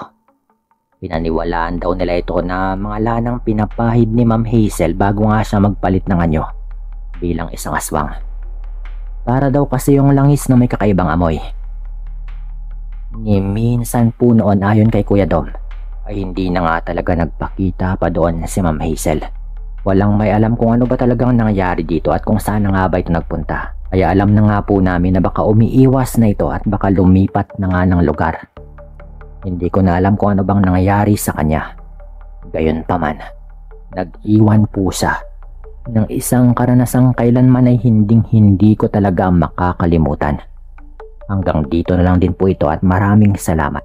Pinaniwalaan daw nila ito na mga lanang pinapahid ni Ma'am Hazel bago nga siya magpalit ng anyo bilang isang aswang. Para daw kasi yung langis na may kakaibang amoy. Ni minsan po noon ayon kay Kuya Dom ay hindi na nga talaga nagpakita pa doon si Ma'am Hazel. Walang may alam kung ano ba talagang nangyayari dito at kung saan na nga ba ito nagpunta. Kaya alam na nga po namin na baka umiiwas na ito at baka lumipat na nga ng lugar. Hindi ko na alam kung ano bang nangyayari sa kanya. Gayunpaman, nag-iwan po siya ng isang karanasang kailanman ay hindi ko talaga makakalimutan. Hanggang dito na lang din po ito at maraming salamat.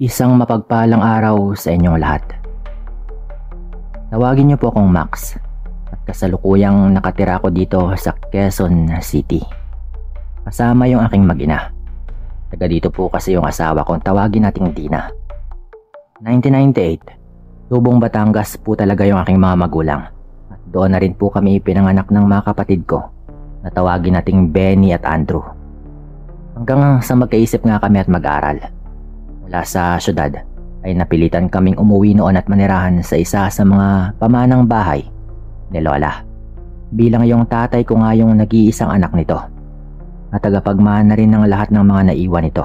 Isang mapagpalang araw sa inyong lahat. Tawagin niyo po akong Max at kasalukuyang nakatira ko dito sa Quezon City. Kasama yung aking mag-ina. Taga dito po kasi yung asawa kong tawagin nating Dina. 1998, Tubong Batangas po talaga yung aking mga magulang. At doon na rin po kami pinanganak ng mga kapatid ko na tawagin nating Benny at Andrew. Hanggang sa magkaisip nga kami at mag-aral. Mula sa syudad ay napilitan kaming umuwi noon at manirahan sa isa sa mga pamanang bahay ni Lola. Bilang yung tatay ko nga yung nag-iisang anak nito at tagapagmana rin ng lahat ng mga naiwan nito.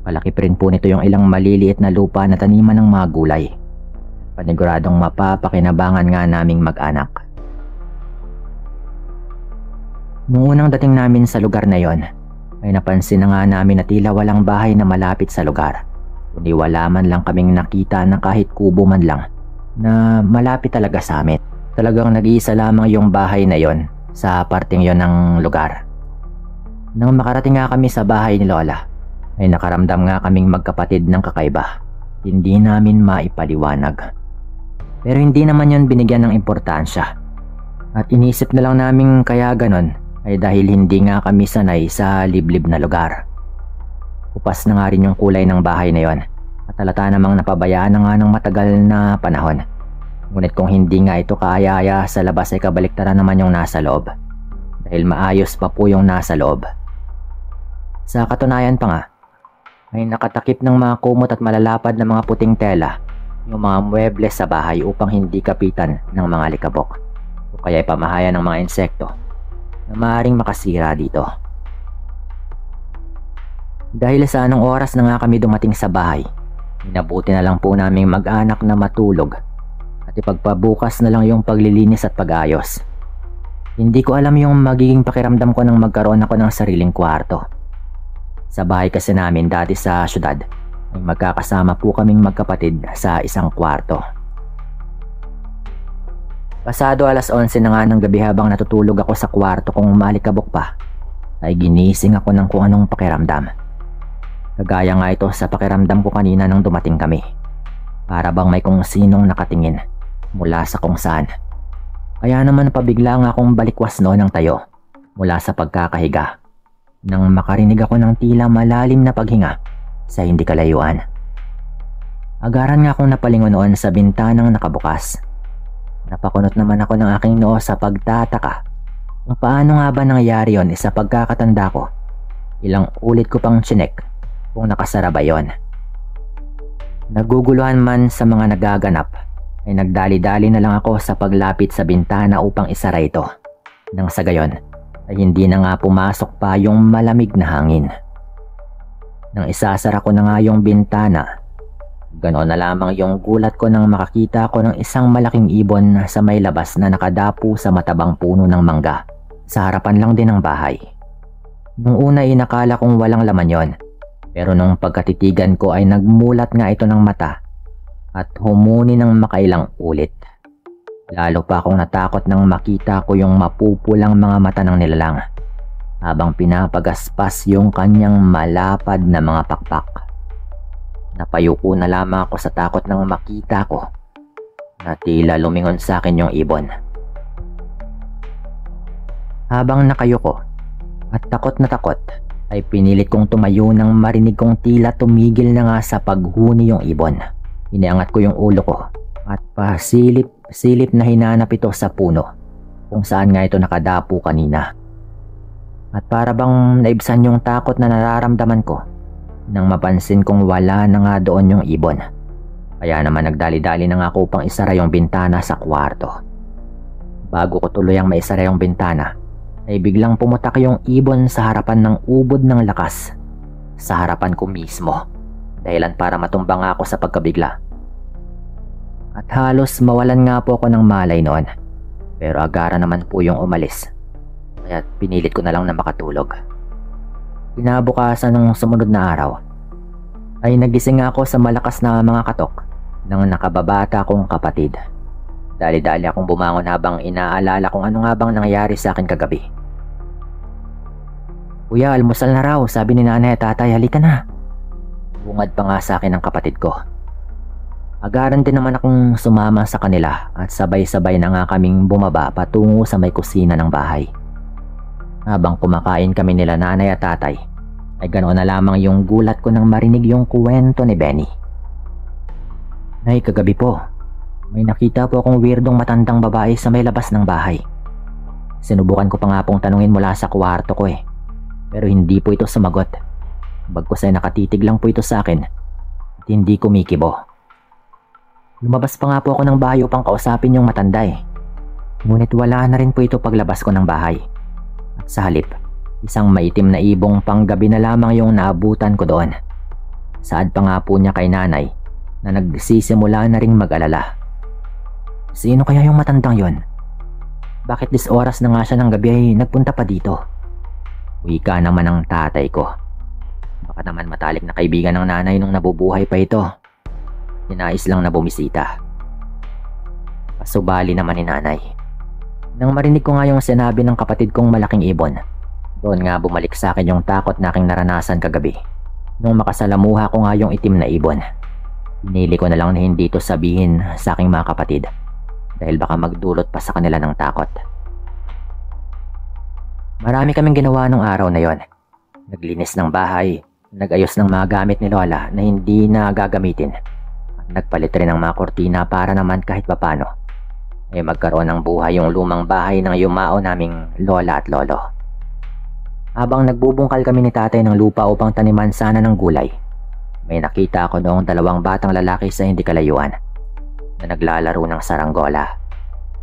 Palaki pa rin po nito yung ilang maliliit na lupa na taniman ng mga gulay. Paniguradong mapapakinabangan nga naming mag-anak. Noong unang dating namin sa lugar na yon ay napansin na nga namin na tila walang bahay na malapit sa lugar. Kundi wala man lang kaming nakita na kahit kubo man lang na malapit talaga sa amin. Talagang nag-iisa lamang yung bahay na yon sa parting yon ng lugar. Nang makarating nga kami sa bahay ni Lola ay nakaramdam nga kaming magkapatid ng kakaiba. Hindi namin maipaliwanag. Pero hindi naman yon binigyan ng importansya. At inisip na lang namin kaya ganon ay dahil hindi nga kami sanay sa liblib na lugar. Kupas na nga rin yung kulay ng bahay na yon at halata namang napabayaan na nga ng matagal na panahon. Ngunit kung hindi nga ito kaayaya sa labas ay kabaliktaran naman yung nasa loob. Dahil maayos pa po yung nasa loob. Sa katunayan pa nga, ay nakatakip ng mga kumot at malalapad na mga puting tela yung mga muebles sa bahay upang hindi kapitan ng mga alikabok o kaya pamahayan ng mga insekto na maaaring makasira dito. Dahil sa anong oras na nga kami dumating sa bahay, inabuti na lang po naming mag-anak na matulog at ipagpabukas na lang yung paglilinis at pag-ayos. Hindi ko alam yung magiging pakiramdam ko nang magkaroon ako ng sariling kwarto. Sa bahay kasi namin dati sa syudad ay magkakasama po kaming magkapatid sa isang kwarto. Pasado 11:00 na nga ng gabi habang natutulog ako sa kwarto kung maalikabok pa, ay ginising ako ng kung anong pakiramdam. Kagaya nga ito sa pakiramdam ko kanina nang dumating kami. Para bang may kung sinong nakatingin mula sa kung saan. Kaya naman pabigla nga akong balikwas noon ng tayo mula sa pagkakahiga nang makarinig ako ng tila malalim na paghinga sa hindi kalayuan. Agaran nga akong napalingon noon sa bintanang nakabukas. Napakunot naman ako ng aking noo sa pagtataka kung paano nga ba nangyari yon sa pagkakatanda ko. Ilang ulit ko pang chinek kung nakasara ba yon. Naguguluhan man sa mga nagaganap ay nagdali-dali na lang ako sa paglapit sa bintana upang isara ito. Nang sa gayon ay hindi na nga pumasok pa yung malamig na hangin. Nang isasara ko na nga yung bintana, ganoon na lamang yung gulat ko nang makakita ko ng isang malaking ibon sa may labas na nakadapo sa matabang puno ng mangga sa harapan lang din ng bahay. Nung una inakala kong walang laman yon, pero nung pagkatitigan ko ay nagmulat nga ito ng mata at humuni ng makailang ulit. Lalo pa akong natakot nang makita ko yung mapupulang mga mata ng nilalang habang pinapagaspas yung kanyang malapad na mga pakpak. Napayuko na lamang ako sa takot nang makita ko na tila lumingon sa akin yung ibon. Habang nakayuko at takot na takot ay pinilit kong tumayo nang marinig kong tila tumigil na nga sa paghuni yung ibon. Iniangat ko yung ulo ko at pasilip na hinanap ito sa puno kung saan nga ito nakadapo kanina. At para bang naibsan yung takot na nararamdaman ko nang mapansin kong wala na nga doon yung ibon. Kaya naman nagdali-dali na nga ako upang isara yung bintana sa kwarto. Bago ko tuluyang maisara yung bintana ay biglang pumutak yung ibon sa harapan ng ubod ng lakas sa harapan ko mismo, dahilan para matumba nga ako sa pagkabigla. At halos mawalan nga po ako ng malay noon, pero agara naman po yung umalis, kaya pinilit ko na lang na makatulog. Kinabukasan ng sumunod na araw ay nagising ako sa malakas na mga katok ng nakababata kong kapatid. Dali-dali akong bumangon habang inaalala kung ano nga bang nangyari sa akin kagabi. "Kuya, almusal na raw," sabi ni nanay at tatay, "halika na." Bungad pa nga sa akin ng kapatid ko. Agaran din naman akong sumama sa kanila at sabay-sabay na nga kaming bumaba patungo sa may kusina ng bahay. Habang kumakain kami nila nanay at tatay, ay ganoon na lamang yung gulat ko nang marinig yung kwento ni Benny. "Nay, kagabi po, may nakita po akong weirdong matandang babae sa may labas ng bahay. Sinubukan ko pa nga pong tanungin mula sa kwarto ko pero hindi po ito sumagot. Bagkus ay nakatitig lang po ito sa akin at hindi kumikibo. Lumabas pa nga po ako ng bahay upang kausapin yung matanda Ngunit wala na rin po ito paglabas ko ng bahay. At sa halip, isang maitim na ibong panggabi na lamang yung naabutan ko doon. Saad pa nga po niya kay nanay na nagsisimula na ring mag-alala. Sino kaya yung matandang yon? Bakit dis oras na nga siya ng gabi ay nagpunta pa dito? Wika naman ng tatay ko. Baka naman matalik na kaibigan ng nanay nung nabubuhay pa ito. Ninais lang na bumisita. Pasubali naman ni nanay. Nang marinig ko nga yung sinabi ng kapatid kong malaking ibon, doon nga bumalik sa akin yung takot na aking naranasan kagabi nung makasalamuha ko nga yung itim na ibon. Pinili ko na lang na hindi ito sabihin sa aking mga kapatid dahil baka magdulot pa sa kanila ng takot. Marami kaming ginawa nung araw na yon. Naglinis ng bahay, nag-ayos ng mga gamit ni Lola na hindi na gagamitin, at nagpalit rin ng mga kortina para naman kahit papano ay magkaroon ng buhay yung lumang bahay ng yumao naming lola at lolo. Habang nagbubungkal kami ni tatay ng lupa upang taniman sana ng gulay, may nakita ako noong 2 batang lalaki sa hindi kalayuan na naglalaro ng saranggola.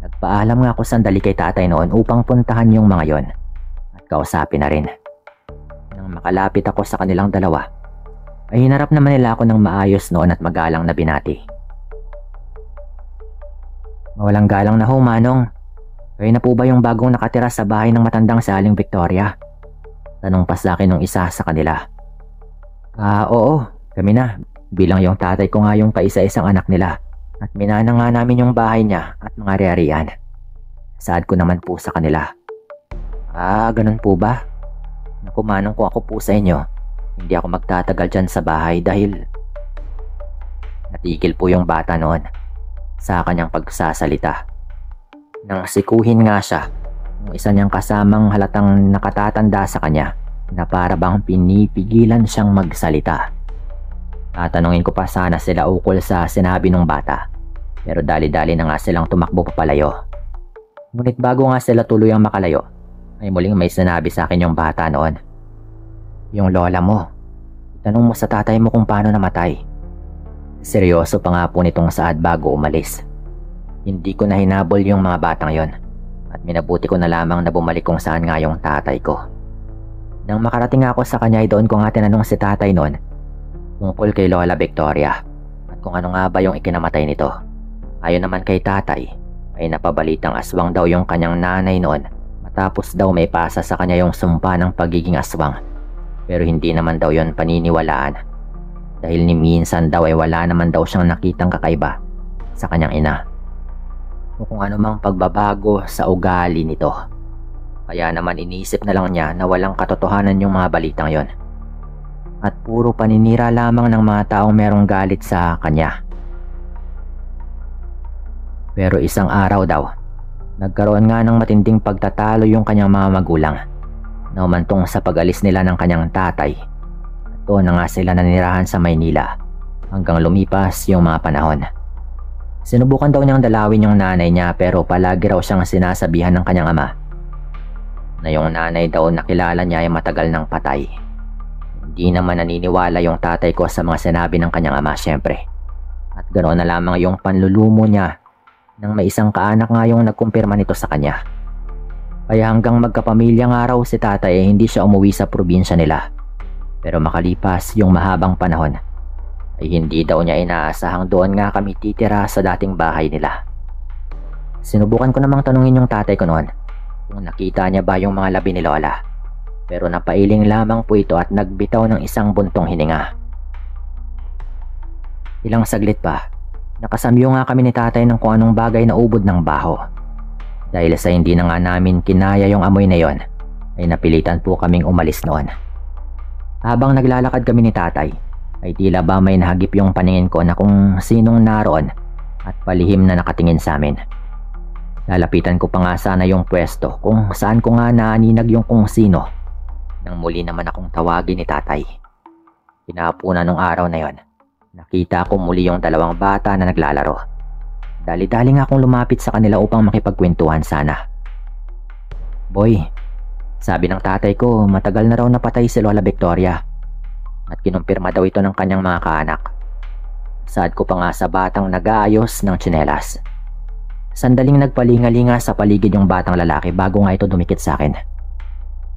Nagpaalam nga ako sandali kay tatay noon upang puntahan yung mga yon at kausapin na rin. Nang makalapit ako sa kanilang dalawa, ay hinarap naman nila ako ng maayos noon at magalang na binati. Mawalang galang na ho, Manong. Kayo na po ba yung bagong nakatira sa bahay ng matandang si Aling Victoria? Tanong pa sa akin ng isa sa kanila. Oo, kami na. Bilang yung tatay ko nga yung kaisa-isang anak nila. At minana nga namin yung bahay niya at mga ari-arian. Saad ko naman po sa kanila. Ganun po ba? Naku, Manong, kung ako po sa inyo, hindi ako magtatagal dyan sa bahay dahil... Natigil po yung bata noon sa kanyang pagsasalita. Nang sikuhin nga siya, yung isa niyang kasamang halatang nakatatanda sa kanya na para bang pinipigilan siyang magsalita. Tatanungin ko pa sana sila ukol sa sinabi ng bata, pero dali-dali na nga silang tumakbo papalayo. Ngunit bago nga sila tuluyang makalayo, ay muling may sinabi sa akin yung bata noon. Yung lola mo, itanong mo sa tatay mo kung paano namatay. Seryoso pa nga po nitong Saad bago umalis. Hindi ko na hinabol yung mga batang yon at minabuti ko na lamang na bumalik kung saan nga yung tatay ko. Nang makarating ako sa kanya ay doon ko nga tinanong si tatay noon tungkol kay Lola Victoria at kung ano nga ba yung ikinamatay nito. Ayon naman kay tatay ay napabalitang aswang daw yung kanyang nanay noon matapos daw may pasa sa kanya yung sumpa ng pagiging aswang. Pero hindi naman daw yon paniniwalaan dahil ni minsan daw ay wala naman daw siyang nakitang kakaiba sa kanyang ina o kung anumang pagbabago sa ugali nito. Kaya naman iniisip na lang niya na walang katotohanan yung mga balitang yon at puro paninira lamang ng mga taong merong galit sa kanya. Pero isang araw daw, nagkaroon nga ng matinding pagtatalo yung kanyang mga magulang na umantong sa pag-alis nila ng kanyang tatay. Doon na nga sila nanirahan sa Maynila hanggang lumipas yung mga panahon. Sinubukan daw niyang dalawin yung nanay niya pero palagi raw siyang sinasabihan ng kanyang ama na yung nanay daw nakilala niya ay matagal ng patay. Hindi naman naniniwala yung tatay ko sa mga sinabi ng kanyang ama syempre. At ganoon na lamang yung panlulumo niya nang may isang kaanak nga yung nagkumpirma nito sa kanya. Kaya hanggang magkapamilya nga raw si tatay ay hindi siya umuwi sa probinsya nila. Pero makalipas yung mahabang panahon ay hindi daw niya inaasahang doon nga kami titira sa dating bahay nila. Sinubukan ko namang tanungin yung tatay ko noon kung nakita niya ba yung mga labi ni Lola. Pero napailing lamang po ito at nagbitaw ng isang buntong hininga. Ilang saglit pa, nakasamyo nga kami ni tatay ng kung anong bagay na ubod ng baho. Dahil sa hindi na nga namin kinaya yung amoy na yon, ay napilitan po kaming umalis noon. Habang naglalakad kami ni tatay, ay tila ba may nahagip yung paningin ko na kung sinong naroon at palihim na nakatingin sa amin. Lalapitan ko pa nga sana yung pwesto kung saan ko nga naaninag yung kung sino nang muli naman akong tawagin ni tatay. Pinapunan nung araw na yon, nakita ko muli yung 2 bata na naglalaro. Dali-dali nga akong lumapit sa kanila upang makipagkwentuhan sana. Boy, sabi ng tatay ko, matagal na raw napatay si Lola Victoria at kinumpirma daw ito ng kanyang mga kaanak. Saad ko pa nga sa batang nag-aayos ng tsinelas. Sandaling nagpalingalinga sa paligid yung batang lalaki bago nga ito dumikit sa akin.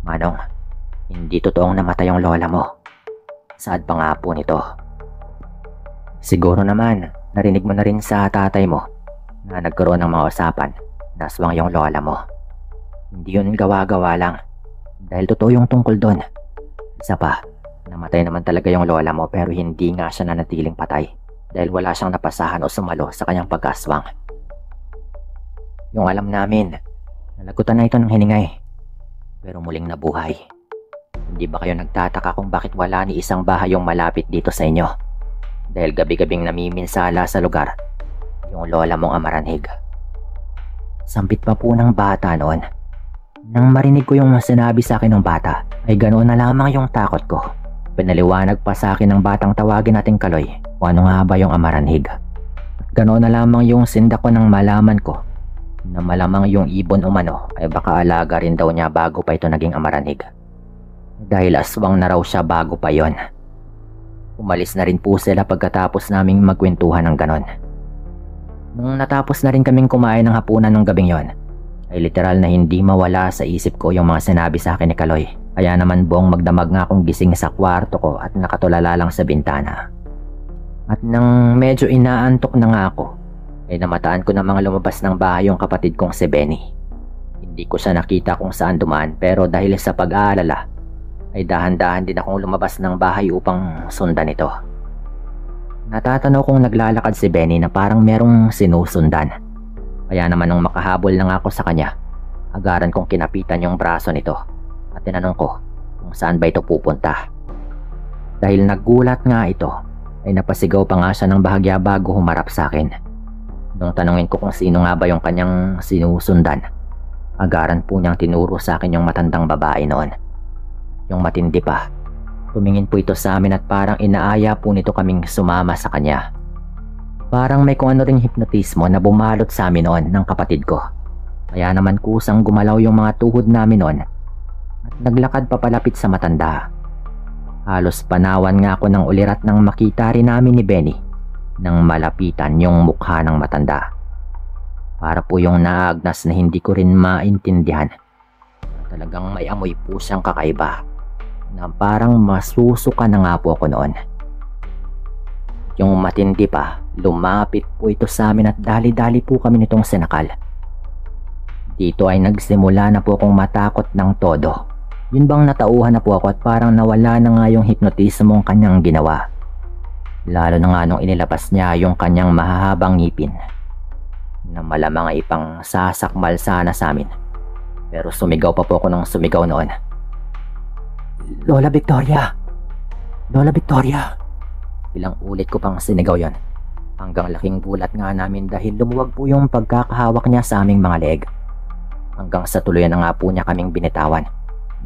Manong, hindi totoong namatay yung lola mo. Saad pa nga po nito. Siguro naman, narinig mo na rin sa tatay mo na nagkaroon ng mga usapan na aswang yung lola mo. Hindi yun gawa-gawa lang. Dahil totoo yung tungkol doon. Isa pa, namatay naman talaga yung lola mo pero hindi nga siya nanatiling patay dahil wala siyang napasahan o sumalo sa kanyang pagkaswang. Yung alam namin, nalagutan na ito ng hiningay pero muling nabuhay. Hindi ba kayo nagtataka kung bakit wala ni isang bahay yung malapit dito sa inyo? dahil gabi-gabing namiminsala sa lugar yung lola mong amaranhig. Sampit pa po ng bata noon. Nang marinig ko yung sinabi sa akin ng bata, ay ganoon na lamang yung takot ko. Pinaliwanag pa sa akin ng batang tawagin nating Kaloy kung ano nga ba yung amaranhig. At ganoon na lamang yung sinda ko nang malaman ko na malamang yung ibon umano ay baka alaga rin daw niya bago pa ito naging amaranhig. Dahil aswang na raw siya bago pa yon. Umalis na rin po sila pagkatapos naming magkwentuhan ng ganon. Nung natapos na rin kaming kumain ng hapunan ng gabing yon, ay literal na hindi mawala sa isip ko yung mga sinabi sa akin ni Kaloy. Kaya naman buong magdamag nga akong gising sa kwarto ko at nakatulala lang sa bintana. At nang medyo inaantok na nga ako, ay namataan ko namang lumabas ng bahay yung kapatid kong si Benny. Hindi ko siya nakita kung saan dumaan, pero dahil sa pag-aalala, ay dahan-dahan din akong lumabas ng bahay upang sundan ito. Natatanaw kong naglalakad si Benny na parang merong sinusundan. Kaya naman nung makahabol na nga ako sa kanya, agaran kong kinapitan yung braso nito at tinanong ko kung saan ba ito pupunta. Dahil nagulat nga ito, ay napasigaw pa nga siya ng bahagya bago humarap sa akin. Nung tanungin ko kung sino nga ba yung kanyang sinusundan, agaran po niyang tinuro sa akin yung matandang babae noon. Yung matindi pa, tumingin po ito sa amin at parang inaaya po nito kaming sumama sa kanya. Parang may kung ano ring hipnotismo na bumalot sa amin noon ng kapatid ko. Kaya naman kusang gumalaw yung mga tuhod namin noon at naglakad papalapit sa matanda. Halos panawan nga ako ng ulirat nang makita rin namin ni Benny nang malapitan yung mukha ng matanda. Para po yung naagnas na hindi ko rin maintindihan. Talagang may amoy po siyang kakaiba na parang masusuka na nga po ako noon. Yung matindi pa, lumapit po ito sa amin at dali-dali po kami nitong sinakal. Dito ay nagsimula na po akong matakot ng todo. Yun bang natauhan na po ako at parang nawala na nga yung hipnotismong kanyang ginawa. Lalo na nga nung inilabas niya yung kanyang mahahabang ngipin na malamang ay ipang sasakmal sana sa amin. Pero sumigaw pa po ako ng sumigaw noon. Lola Victoria! Lola Victoria! Ilang ulit ko pang sinigaw yon. Hanggang laking gulat nga namin dahil lumuwag po yung pagkakahawak niya sa aming mga leg. Hanggang sa tuluyan na nga po niya kaming binitawan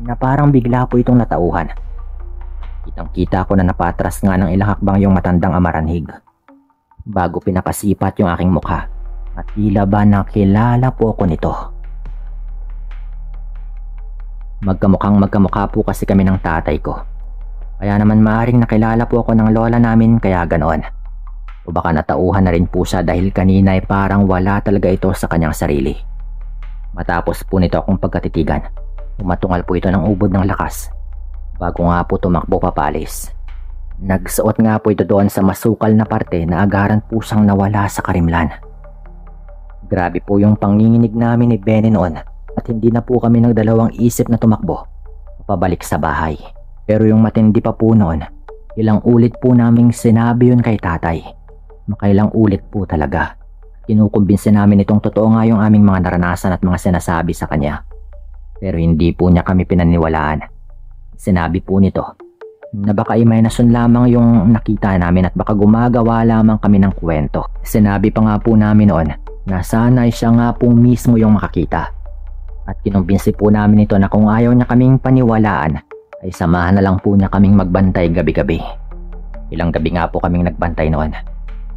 na parang bigla po itong natauhan. Kitang-kita ko na napatras nga ng ilang hakbang yung matandang amaranhig bago pinakasipat yung aking mukha at tila ba nakilala po ako nito. Magkamukha po kasi kami ng tatay ko. Kaya naman maaaring nakilala po ako ng lola namin kaya ganoon. O baka natauhan na rin po siya dahil kanina ay parang wala talaga ito sa kanyang sarili. Matapos po nito akong pagkatitigan, umatungal po ito ng ubod ng lakas bago nga po tumakbo papalis. Nagsuot nga po ito doon sa masukal na parte na agaran po siyang nawala sa karimlan. Grabe po yung panginginig namin ni Benny noon at hindi na po kami nagdalawang isip na tumakbo pabalik sa bahay. Pero yung matindi pa po noon, ilang ulit po naming sinabi yun kay tatay. Makailang ulit po talaga. Kinukumbinsi namin itong totoo nga yung aming mga naranasan at mga sinasabi sa kanya. Pero hindi po niya kami pinaniwalaan. Sinabi po nito na baka imahinasyon lamang yung nakita namin at baka gumagawa lamang kami ng kwento. Sinabi pa nga po namin noon na sana ay siya nga po mismo yung makakita. At kinumbinsi po namin ito na kung ayaw niya kaming paniwalaan, ay samahan na lang po niya kaming magbantay gabi-gabi. Ilang gabi nga po kaming nagbantay noon.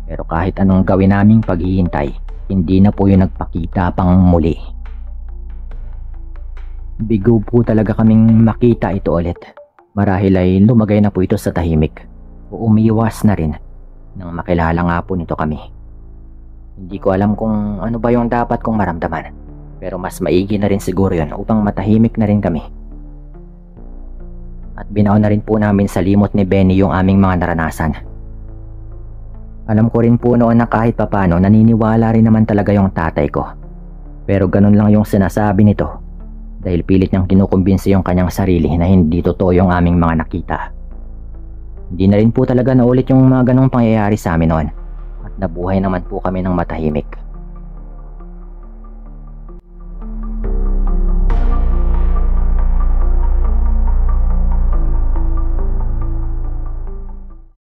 Pero kahit anong gawin naming paghihintay, hindi na po yung nagpakita pang muli. Bigo po talaga kaming makita ito ulit. Marahil ay lumagay na po ito sa tahimik o umiwas na rin nang makilala nga po nito kami. Hindi ko alam kung ano ba yung dapat kong maramdaman, pero mas maigi na rin siguro yun upang matahimik na rin kami. At binaon na rin po namin sa limot ni Benny yung aming mga naranasan. Alam ko rin po noon na kahit papano naniniwala rin naman talaga yung tatay ko. Pero ganun lang yung sinasabi nito dahil pilit niyang kinukumbinsi yung kanyang sarili na hindi totoo yung aming mga nakita. Hindi na rin po talaga naulit yung mga ganong pangyayari sa amin noon at nabuhay naman po kami ng matahimik.